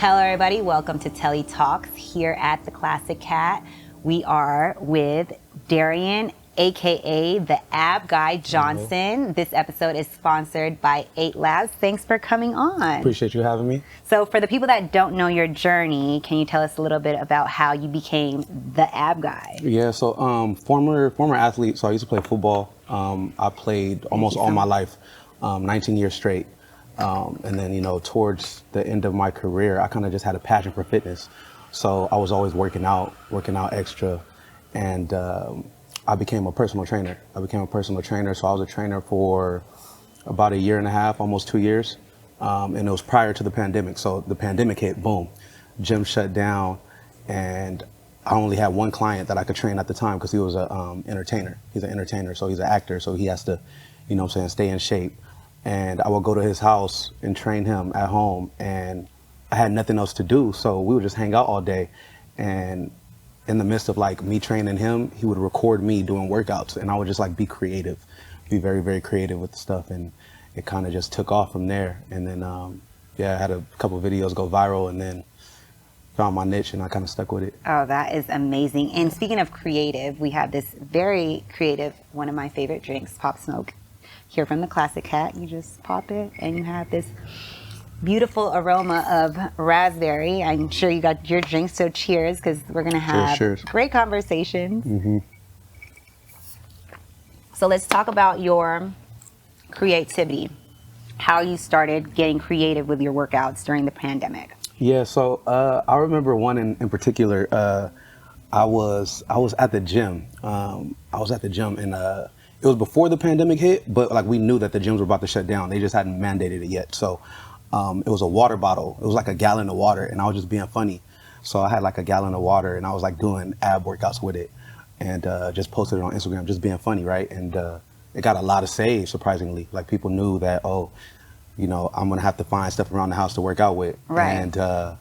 Hello everybody, welcome to Telli Talks here at the Classic Cat. We are with Darien, aka the Ab Guy Johnson. This episode is sponsored by 8 Labs. Thanks for coming on. Appreciate you having me. So for the people that don't know your journey, can you tell us a little bit about how you became the Ab Guy? Yeah, so former athlete, so I used to play football. I played almost all my life, 19 years straight. And then, towards the end of my career, I kind of just had a passion for fitness. So I was always working out extra. And I became a personal trainer. So I was a trainer for about a year and a half, almost 2 years. And it was prior to the pandemic. So the pandemic hit, boom, gym shut down. And I only had one client that I could train at the time because he was an entertainer. He's an entertainer, so he's an actor. So he has to, stay in shape. And I would go to his house and train him at home, and I had nothing else to do, so we would just hang out all day. And in the midst of me training him, he would record me doing workouts, and I would just be creative, be very, very creative with the stuff, and it kind of just took off from there. And then, I had a couple of videos go viral, and then found my niche, and I kind of stuck with it. Oh, that is amazing. And speaking of creative, we have this very creative, one of my favorite drinks, Pop Smoke. Here from the Classic Cat, you just pop it and you have this beautiful aroma of raspberry. I'm sure you got your drink, so cheers, because we're going to have great conversations. Mm-hmm. So let's talk about your creativity, how you started getting creative with your workouts during the pandemic. Yeah, so I remember one in particular. I was at the gym. And it was before the pandemic hit, but we knew that the gyms were about to shut down. They just hadn't mandated it yet. So it was a water bottle. It was like a gallon of water, and I was just being funny. So I had a gallon of water, and I was doing ab workouts with it, and just posted it on Instagram, just being funny, right? And it got a lot of saves, surprisingly. People knew that, I'm gonna have to find stuff around the house to work out with, right? And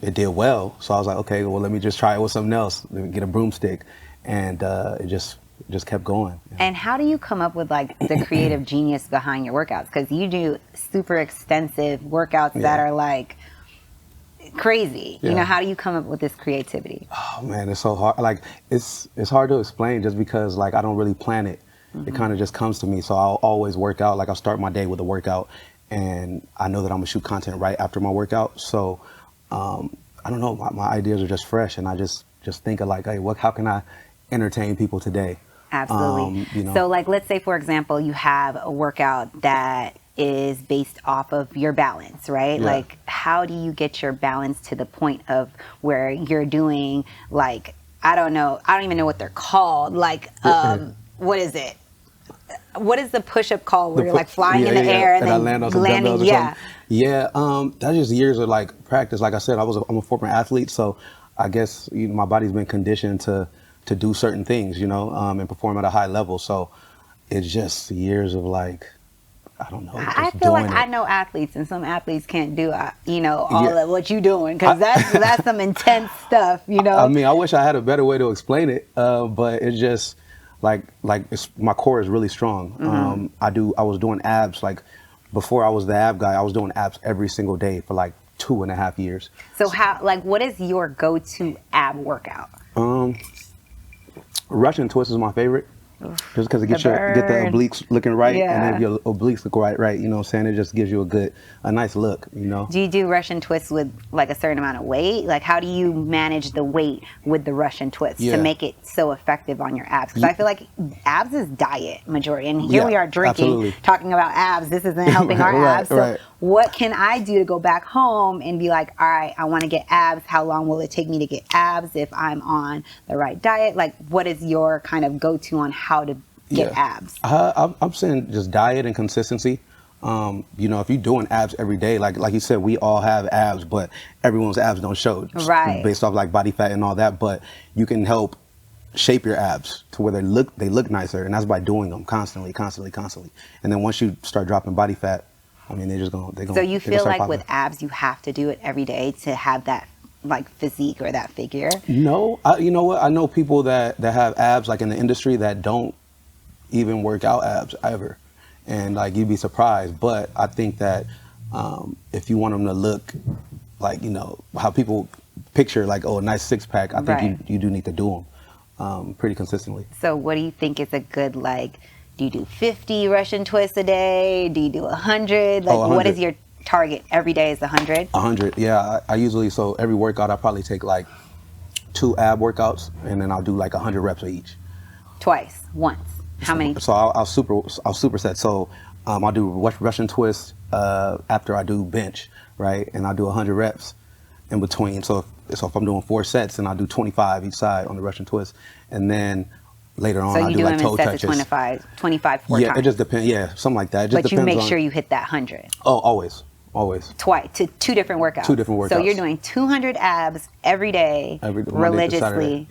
it did well. So I was like, okay, well, let me just try it with something else. Let me get a broomstick, and it just kept going. Yeah. And how do you come up with the creative genius behind your workouts? Because you do super extensive workouts that are crazy. Yeah. How do you come up with this creativity? Oh man, it's so hard. It's hard to explain just because I don't really plan it. Mm-hmm. It kind of just comes to me. So I'll always work out. I'll start my day with a workout, and I know that I'm gonna shoot content right after my workout. So I don't know. My ideas are just fresh, and I just think of hey, how can I entertain people today? Absolutely. So let's say, for example, you have a workout that is based off of your balance, right? Yeah. How do you get your balance to the point of where you're doing I don't even know what they're called. What is it? What is the push-up called where you're flying in the air and then I land on some landing? Or something. Yeah. That's just years of practice. Like I said, I'm a former athlete, so I guess my body's been conditioned to do certain things, and perform at a high level. So it's just years of I don't know. I feel I know athletes, and some athletes can't do, all of what you're doing, because that's some intense stuff, I mean, I wish I had a better way to explain it, but it's just my core is really strong. Mm-hmm. I was doing abs, before I was the ab guy, I was doing abs every single day for 2.5 years. So what is your go-to ab workout? Russian twist is my favorite, just because it get the obliques looking right, and then if your obliques look right, you know what I'm saying? It just gives you a nice look, Do you do Russian twists with a certain amount of weight? How do you manage the weight with the Russian twist to make it so effective on your abs? Because I feel abs is diet majority, and here we are drinking, talking about abs. This isn't helping our abs. So what can I do to go back home and be all right, I want to get abs. How long will it take me to get abs if I'm on the right diet? What is your kind of go-to on how to get abs? I'm saying just diet and consistency. If you're doing abs every day, like you said, we all have abs, but everyone's abs don't show, based off body fat and all that. But you can help shape your abs to where they look nicer, and that's by doing them constantly. And then once you start dropping body fat, I mean, they're going. So you feel with abs, you have to do it every day to have that physique or that figure? No, you know what? I know people that have abs in the industry that don't even work out abs ever, and you'd be surprised. But I think that If you want them to look like, you know, how people picture like, oh, a nice six pack, I think you do need to do them pretty consistently. So what do you think is a good, like, do you do 50 Russian twists a day? Do you do 100? Like, 100. What is your target every day? Is 100? 100, yeah. I usually, so every workout, I probably take like 2 ab workouts, and then I'll do like 100 reps of each. Twice, once. How many? So I'll superset. So I'll do Russian twists after I do bench, right? And I'll do 100 reps in between. So if I'm doing 4 sets, then I'll do 25 each side on the Russian twist, and then later on, so I'll do like toe touches. So you do them in sets of 25 4 yeah, times? It just depends. Yeah, something like that. It just but you depends make on, sure you hit that 100. Oh, always. Twice. Two different workouts. 2 different workouts. So you're doing 200 abs every day, religiously,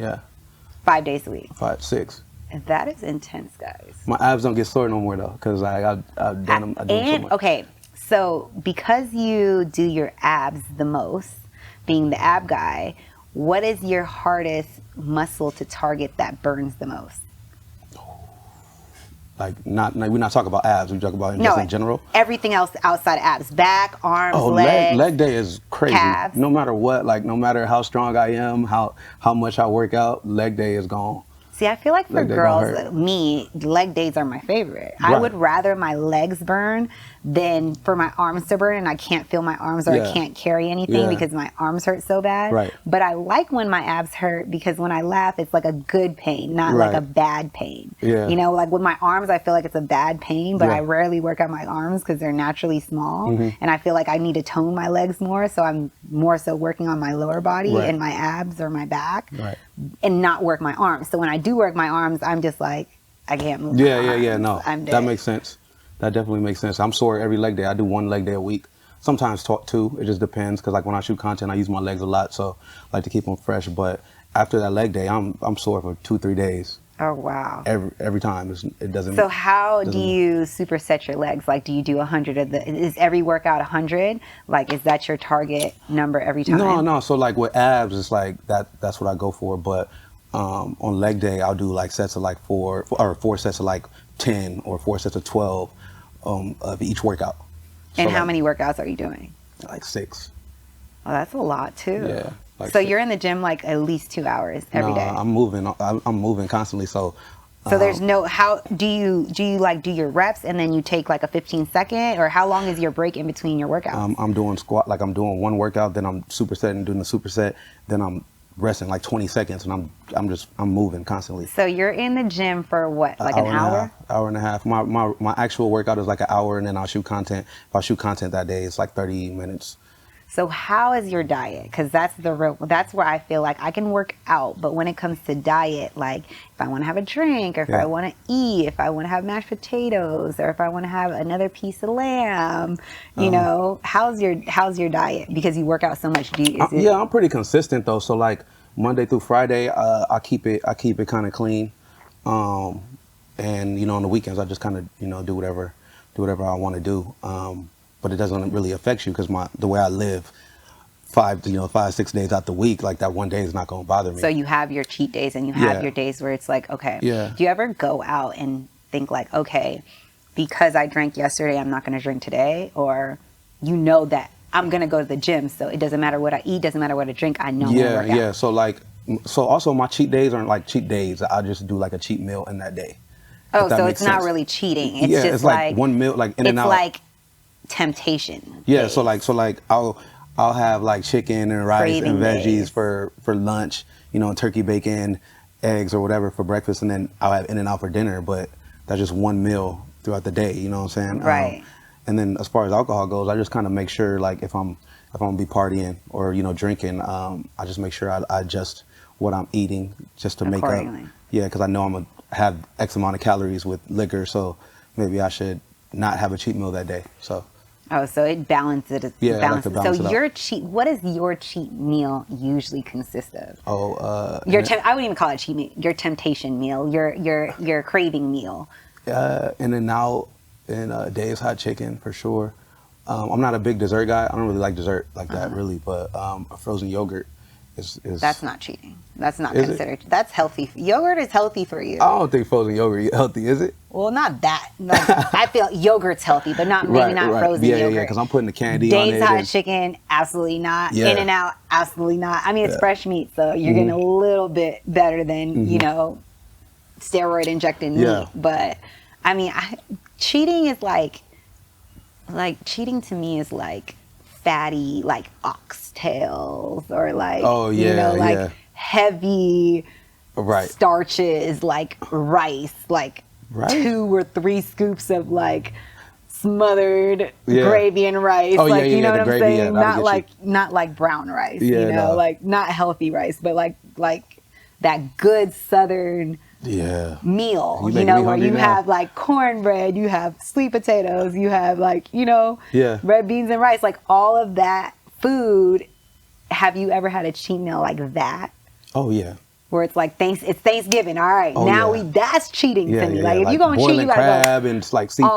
5 days a week. 5, 6. That is intense, guys. My abs don't get sore no more though, because I've done them. I do them so much. Okay, so because you do your abs the most, being the ab guy, what is your hardest muscle to target that burns the most? Like we're not talking about abs. We talk about just in general. Everything else outside of abs, back, arms, legs. Leg day is crazy. Calves. No matter what, like no matter how strong I am, how much I work out, leg day is gone. See, I feel like for girls, leg days are my favorite. Right. I would rather my legs burn than for my arms to burn, and I can't feel my arms or I can't carry anything because my arms hurt so bad. Right. But I like when my abs hurt because when I laugh, it's like a good pain, not like a bad pain. Yeah. You know, like with my arms, I feel like it's a bad pain, but I rarely work out my arms because they're naturally small, and I feel like I need to tone my legs more, so I'm more so working on my lower body and my abs or my back, and not work my arms. So when I do work my arms, I'm just like, I can't move. Yeah. No, that makes sense. That definitely makes sense. I'm sore every leg day. I do 1 leg day a week. Sometimes 2. It just depends, because like when I shoot content, I use my legs a lot, so I like to keep them fresh. But after that leg day, I'm sore for 2-3 days. Oh wow! Every time it doesn't. So how do you superset your legs? Like, do you do 100 of the? Is every workout 100? Like, is that your target number every time? No. So like with abs, it's like that's what I go for. But on leg day, I'll do like sets of like 4 sets of like 10 or 4 sets of 12 of each workout. So and how many workouts are you doing? Like 6. Oh, that's a lot too. Yeah. Like so you're in the gym like at least 2 hours every day. I'm moving. I'm moving constantly. So there's no, how do you like do your reps and then you take like a 15-second, or how long is your break in between your workouts? I'm doing squat, like I'm doing 1 workout, then I'm supersetting, doing the superset, then I'm resting like 20 seconds, and I'm moving constantly. So you're in the gym for what, like an hour? Hour and a half. My actual workout is like an hour, and then I'll shoot content. If I shoot content that day, it's like 30 minutes. So how is your diet? Because that's where I feel like I can work out, but when it comes to diet, like if I want to have a drink, or if I want to eat, if I want to have mashed potatoes, or if I want to have another piece of lamb, you know, how's your diet? Because you work out so much. I'm pretty consistent though. So like Monday through Friday, I keep it kind of clean, and you know, on the weekends I just kind of, you know, do whatever I want to do. But it doesn't really affect you, because the way I live, 5-6 days out the week, like that one day is not going to bother me. So you have your cheat days and you have your days where it's like, okay. Yeah. Do you ever go out and think like, okay, because I drank yesterday, I'm not going to drink today? Or you know that I'm going to go to the gym, so it doesn't matter what I eat, doesn't matter what I drink, I know I'm going to work out. Yeah. So also my cheat days aren't like cheat days. I just do like a cheat meal in that day. Oh, so it's not really cheating. It's just it's like one meal, like in and out. It's like temptation. Yeah, so like I'll have like chicken and rice and veggies for lunch, you know, turkey, bacon, eggs or whatever for breakfast, and then I'll have In-N-Out for dinner, but that's just one meal throughout the day, you know what I'm saying? Right. And then as far as alcohol goes, I just kind of make sure, like if I'm gonna be partying or, you know, drinking, I just make sure I adjust what I'm eating just to make up. Yeah, because I know I'm gonna have X amount of calories with liquor, so maybe I should not have a cheat meal that day. So. Oh, so it balances it. Yeah, I like to balance it out. What does your cheat meal usually consist of? I wouldn't even call it cheat meal. Your temptation meal, your craving meal. In-N-Out and Dave's hot chicken for sure. I'm not a big dessert guy. I don't really like dessert like that really, but a frozen yogurt is That's not cheating. That's not considered. That's healthy. Yogurt is healthy for you. I don't think frozen yogurt is healthy, is it? Well, not that. Like, I feel yogurt's healthy, but maybe not frozen yogurt. Yeah, because I'm putting the candy on it. Dave's Hot Chicken, absolutely not. Yeah. In-N-Out, absolutely not. I mean, it's fresh meat, so you're getting a little bit better than, you know, steroid injected meat. But, I mean, cheating is like cheating to me is like fatty, like oxtails, or like, you know, like heavy starches, like rice, like 2 or 3 scoops of like smothered gravy and rice. Like, you know what I'm saying? Not like brown rice, you know, like not healthy rice, but like that good Southern meal, you know, where you have like cornbread, you have sweet potatoes, you have like, you know, red beans and rice, like all of that food. Have you ever had a cheat meal like that? Oh yeah. Where it's like it's Thanksgiving. All right, that's cheating to me. Like if you're gonna cheat, you gotta crab and like see, like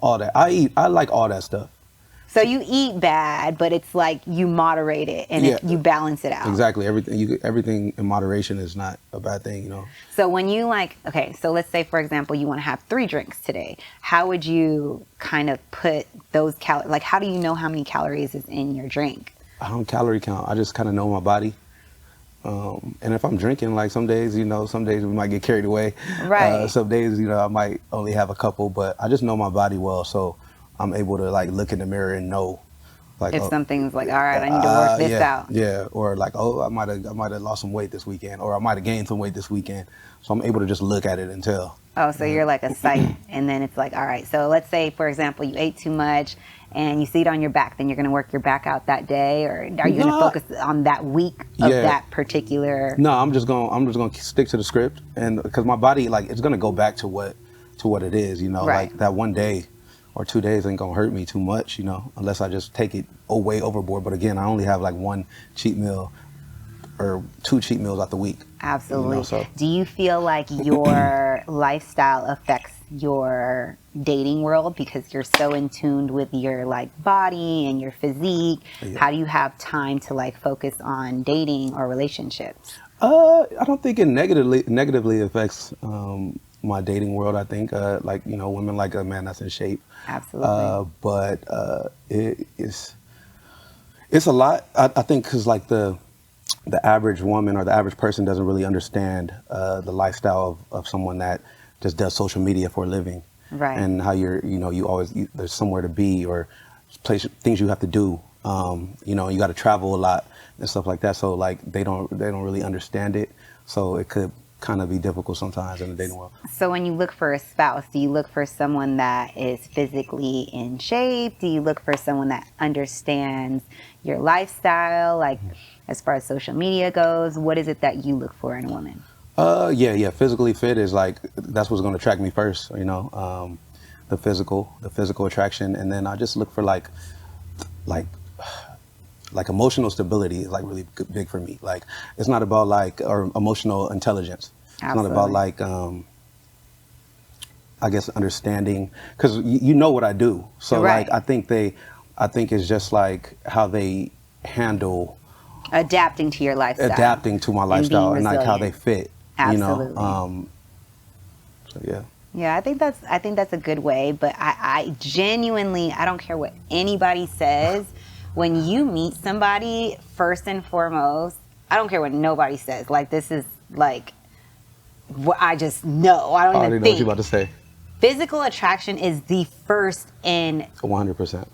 all that. I like all that stuff. So you eat bad, but it's like you moderate it and you balance it out. Exactly. Everything in moderation is not a bad thing, you know. So when you so let's say for example you want to have 3 drinks today. How would you kind of put those calories? Like how do you know how many calories is in your drink? I don't calorie count. I just kind of know my body. And if I'm drinking, like some days, you know, some days we might get carried away. Right. Some days, you know, I might only have a couple, but I just know my body well, so I'm able to like look in the mirror and know, like if something's like, all right, I need to work this out. Yeah, or like, oh, I might have lost some weight this weekend, or I might have gained some weight this weekend. So I'm able to just look at it and tell. Oh, so you're like a sight, and then it's like, all right. So let's say, for example, you ate too much, and you see it on your back. Then you're going to work your back out that day, or are you going to focus on that week of that particular? No, I'm just going to stick to the script, and because my body, like, it's going to go back to what it is, you know, like that one day or 2 days ain't gonna hurt me too much, you know, unless I just take it way overboard. But again, I only have like 1 cheat meal or 2 cheat meals out the week. Absolutely. You know, so. Do you feel like your lifestyle affects your dating world because you're so in tune with your like body and your physique? How do you have time to like focus on dating or relationships? I don't think it negatively affects my dating world. I think like, you know, women like a man that's in shape. Absolutely. But it's a lot. I think because like the average woman or the average person doesn't really understand the lifestyle of someone that just does social media for a living. Right. And how there's somewhere to be or things you have to do. You know, you got to travel a lot and stuff like that. So like they don't really understand it. So it could kind of be difficult sometimes in the dating world. So when you look for a spouse, do you look for someone that is physically in shape? Do you look for someone that understands your lifestyle, like as far as social media goes? What is it that you look for in a woman? Yeah. Physically fit is like, that's what's going to attract me first, you know, the physical attraction. And then I just look for like emotional stability is like really big for me. Like it's not about like, or emotional intelligence. Absolutely. It's not about like, I guess understanding, because you know what I do. So like, I think it's just like how they handle adapting to your lifestyle, adapting to my lifestyle, and like how they fit. Absolutely. You know, so yeah. Yeah, I think that's a good way. But I genuinely, I don't care what anybody says. When you meet somebody, first and foremost, I don't care what nobody says. Like, this is like what I just know. I don't even know think. what you're about to say. Physical attraction is the first and 100%.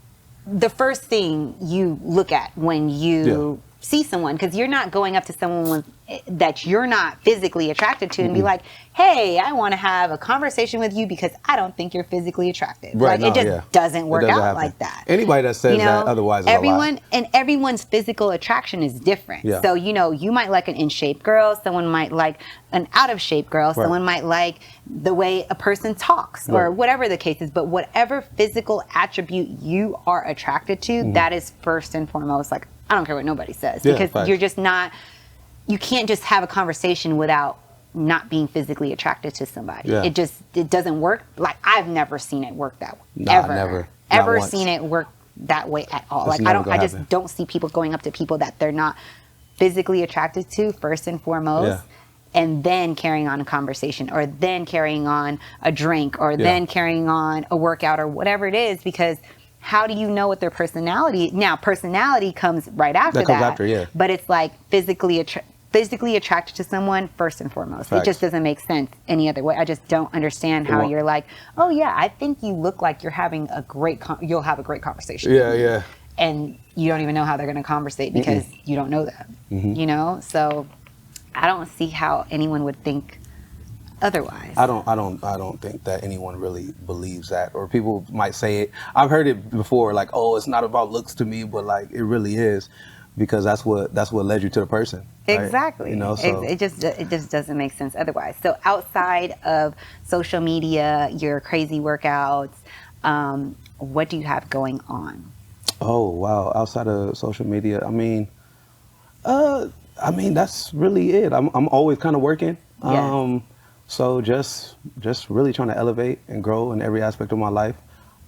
The first thing you look at when you see someone, because you're not going up to someone that you're not physically attracted to and be like, hey, I want to have a conversation with you because I don't think you're physically attractive. Right, like, it just doesn't work out happen like that. Anybody that says that otherwise is a lie. And everyone's physical attraction is different. Yeah. So, you know, you might like an in-shape girl, someone might like an out-of-shape girl, someone might like the way a person talks or whatever the case is. But whatever physical attribute you are attracted to, that is first and foremost, like, I don't care what nobody says, because you're just not, you can't just have a conversation without not being physically attracted to somebody. Yeah. It doesn't work. Like, I've never seen it work that way. Never. Ever seen it work that way at all. That's like, I just don't see people going up to people that they're not physically attracted to first and foremost, and then carrying on a conversation, or then carrying on a drink, or then carrying on a workout, or whatever it is, because how do you know what their personality, now personality comes right after that, but it's like physically attracted to someone first and foremost. Facts. It just doesn't make sense any other way. I just don't understand how you're like, oh yeah, I think you look like you're having a great, you'll have a great conversation. Yeah. And you don't even know how they're going to conversate because you don't know them, you know? So I don't see how anyone would think otherwise. I don't think that anyone really believes that, or people might say it. I've heard it before, like, oh, it's not about looks to me, but like it really is, because that's what led you to the person. Right? Exactly. You know, so it just doesn't make sense otherwise. So outside of social media, your crazy workouts, what do you have going on? Oh wow, outside of social media, I mean that's really it. I'm always kind of working. So just really trying to elevate and grow in every aspect of my life.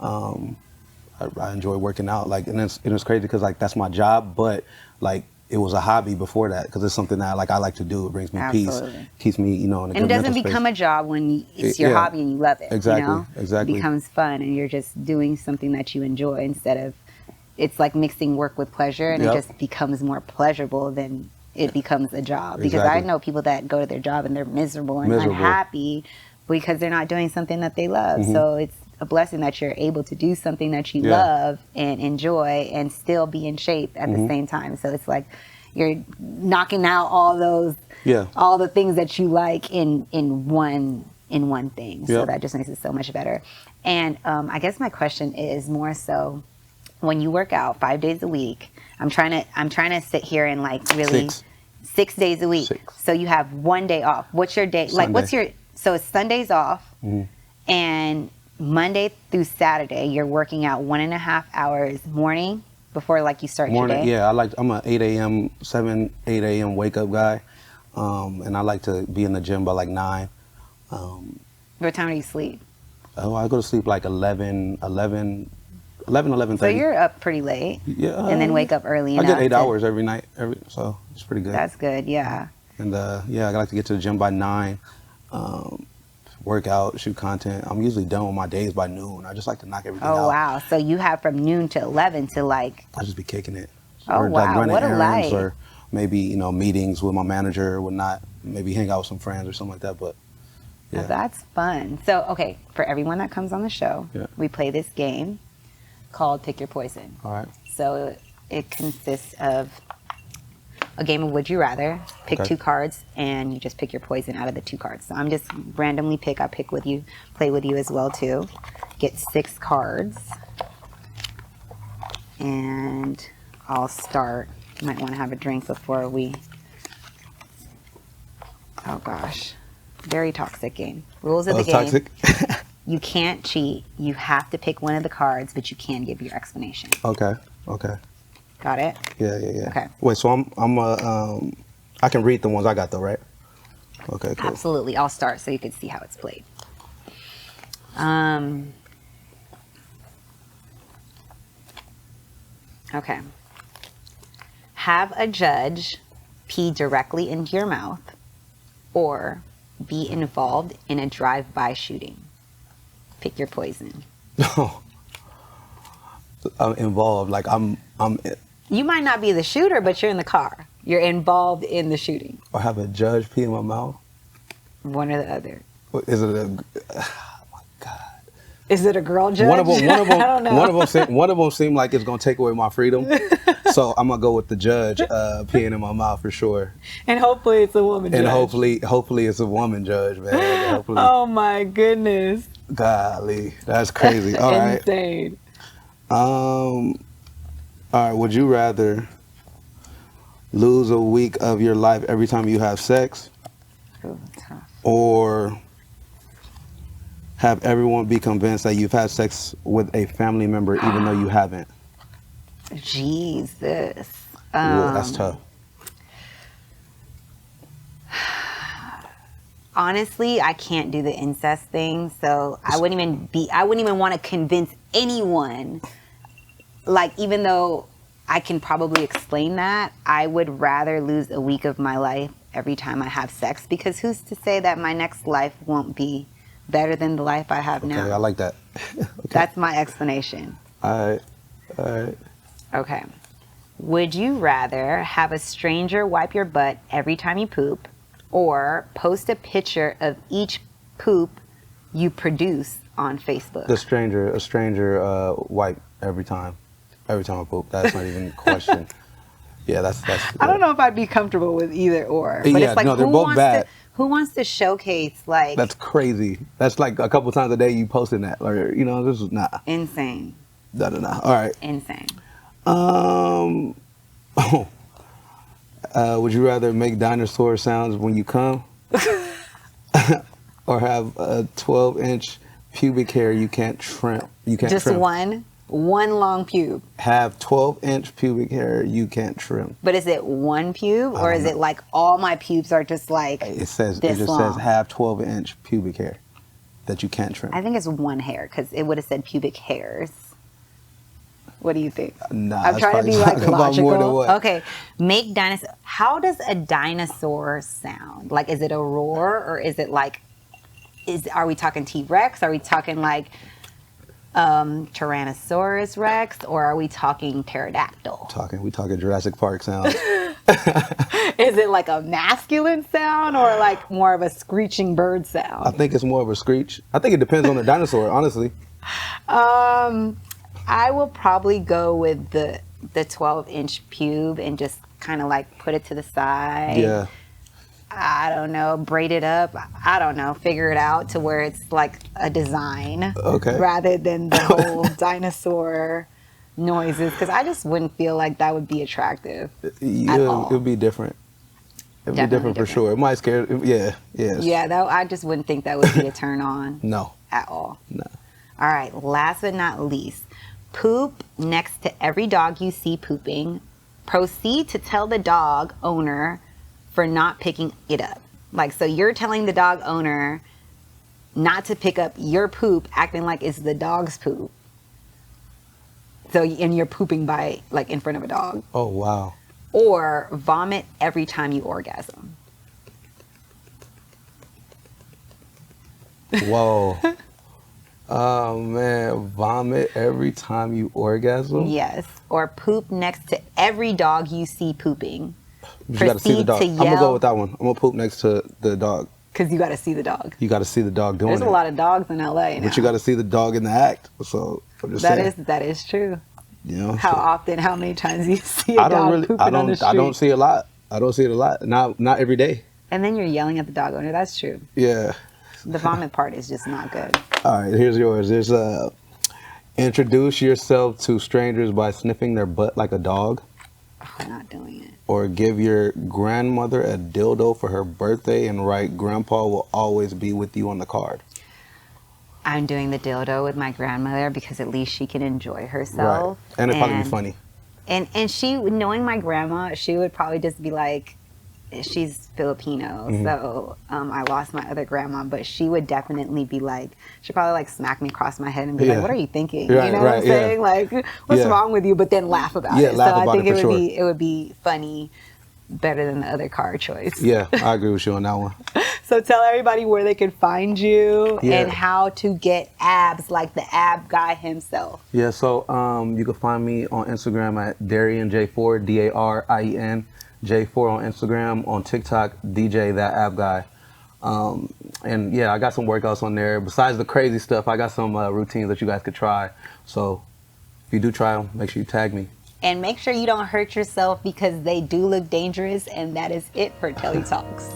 I enjoy working out, like, and it's crazy because like that's my job, but like it was a hobby before that because it's something that like I like to do. It brings me peace, keeps me, you know, in a good mental space. And it doesn't become a job when it's your hobby and you love it. Exactly, you know? exactly. It becomes fun and you're just doing something that you enjoy instead of, it's like mixing work with pleasure, and it just becomes more pleasurable than it becomes a job. Because I know people that go to their job and they're miserable and unhappy because they're not doing something that they love. So it's a blessing that you're able to do something that you love and enjoy and still be in shape at the same time. So it's like you're knocking out all those, all the things that you like in one thing. So that just makes it so much better. And I guess my question is more so, when you work out 5 days a week, I'm trying to sit here and like really 6 days a week. So you have 1 day off. What's your day? Sunday. Like so it's Sundays off, and Monday through Saturday you're working out 1.5 hours morning before like you start your day. Yeah, I'm a 8 a.m. wake up guy, and I like to be in the gym by like 9. What time do you sleep? Oh, I go to sleep like 11:30. So you're up pretty late. Yeah. And then wake up early enough. I get 8 hours every night, so it's pretty good. That's good, yeah. And I like to get to the gym by 9, work out, shoot content. I'm usually done with my days by noon. I just like to knock everything out. Oh, wow. So you have from noon to 11 to like... I just be kicking it. Oh, or wow. Like running what a errands, life. or maybe, you know, meetings with my manager or whatnot. Maybe hang out with some friends or something like that, but... Yeah. Now that's fun. So, okay, for everyone that comes on the show, we play this game called Pick Your Poison. All right. So it consists of a game of Would You Rather. Pick 2 cards, and you just pick your poison out of the 2 cards. So I'm just randomly I pick with you, play with you as well too. Get 6 cards, and I'll start. You might want to have a drink before we. Oh gosh, very toxic game. Rules of the game. Toxic. You can't cheat. You have to pick one of the cards, but you can give your explanation. Okay. Got it? Yeah. Okay. Wait, so I can read the ones I got though, right? Okay, cool. Absolutely. I'll start so you can see how it's played. Okay. Have a judge pee directly into your mouth, or be involved in a drive-by shooting. Pick your poison. I'm involved. Like I'm. You might not be the shooter, but you're in the car. You're involved in the shooting. Or have a judge pee in my mouth. One or the other. Is it a? Oh my God. Is it a girl judge? One of them. I don't know. One of them seem like it's gonna take away my freedom. So I'm gonna go with the judge peeing in my mouth for sure. And hopefully it's a woman judge. And hopefully it's a woman judge, man. Hopefully. Oh my goodness. Golly, that's crazy. All right. Insane. All right. Would you rather lose a week of your life every time you have sex, or have everyone be convinced that you've had sex with a family member even though you haven't? Jesus. That's tough. Honestly, I can't do the incest thing, so I wouldn't even want to convince anyone. Like, even though I can probably explain that. I would rather lose a week of my life every time I have sex, because who's to say that my next life won't be better than the life I have now? Okay, I like that. Okay. That's my explanation. All right. Okay. Would you rather have a stranger wipe your butt every time you poop, or post a picture of each poop you produce on Facebook? A stranger wipe every time I poop. That's not even a question. Yeah, that's. I don't know if I'd be comfortable with either or. But Yeah, it's like, no, they're both bad. Who wants to showcase, like... That's crazy. That's like a couple times a day you posting that. Or, you know, this is not. Insane. No. All right. Insane. Would you rather make dinosaur sounds when you come? Or have a 12-inch pubic hair you can't trim? Just trim. One long pube. Have 12-inch pubic hair you can't trim. But is it one pube, or is it like all my pubes are just like it just long? says have 12-inch pubic hair that you can't trim. I think it's one hair, because it would have said pubic hairs. What do you think? Nah, I'm trying to be like logical. More than what? Okay, make dinosaur. How does a dinosaur sound? Like, is it a roar, or is it like? Are we talking T-Rex? Are we talking like Tyrannosaurus Rex, or are we talking pterodactyl? We talking Jurassic Park sounds. Is it like a masculine sound, or like more of a screeching bird sound? I think it's more of a screech. I think it depends on the dinosaur, honestly. I will probably go with the 12-inch pube and just kind of like put it to the side. Yeah. I don't know, braid it up. I don't know, figure it out to where it's like a design. Okay. Rather than the whole dinosaur noises, because I just wouldn't feel like that would be attractive at all. It would be different. It would be different for sure. It might scare. Yeah. Yeah, I just wouldn't think that would be a turn on. No. At all. No. All right, last but not least, poop next to every dog you see pooping. Proceed to tell the dog owner for not picking it up. Like, so you're telling the dog owner not to pick up your poop, acting like it's the dog's poop. So, and you're pooping by, like, in front of a dog. Oh, wow. Or vomit every time you orgasm. Whoa. Oh, man. Vomit every time you orgasm? Yes. Or poop next to every dog you see pooping. But you got to see the dog. I'm going to go with that one. I'm going to poop next to the dog. Because you got to see the dog. You got to see the dog doing it. There's a lot of dogs in LA now. But you got to see the dog in the act. So I'm just saying. That is true. You know, how many times do you see a dog pooping on the street? I don't see a lot. I don't see it a lot. Not every day. And then you're yelling at the dog owner. That's true. Yeah. The vomit part is just not good. All right, here's yours. There's introduce yourself to strangers by sniffing their butt like a dog. I'm not doing it. Or give your grandmother a dildo for her birthday and write, "Grandpa will always be with you" on the card. I'm doing the dildo with my grandmother because at least she can enjoy herself. Right. And it'd probably be funny. And she, knowing my grandma, she would probably just be like, she's Filipino, so I lost my other grandma, but she would definitely be like, she'd probably like smack me across my head and be like, "What are you thinking?" Right, you know what I'm saying? Like, what's wrong with you? But then laugh about it. Laugh so about I think it would be funny, better than the other card choice. Yeah, I agree with you on that one. So tell everybody where they can find you and how to get abs like the ab guy himself. Yeah, so you can find me on Instagram at Darien J4, Darien J4 on Instagram, on TikTok, DJ That Ab Guy. And yeah, I got some workouts on there. Besides the crazy stuff, I got some routines that you guys could try. So if you do try them, make sure you tag me. And make sure you don't hurt yourself, because they do look dangerous. And that is it for Telli Talks.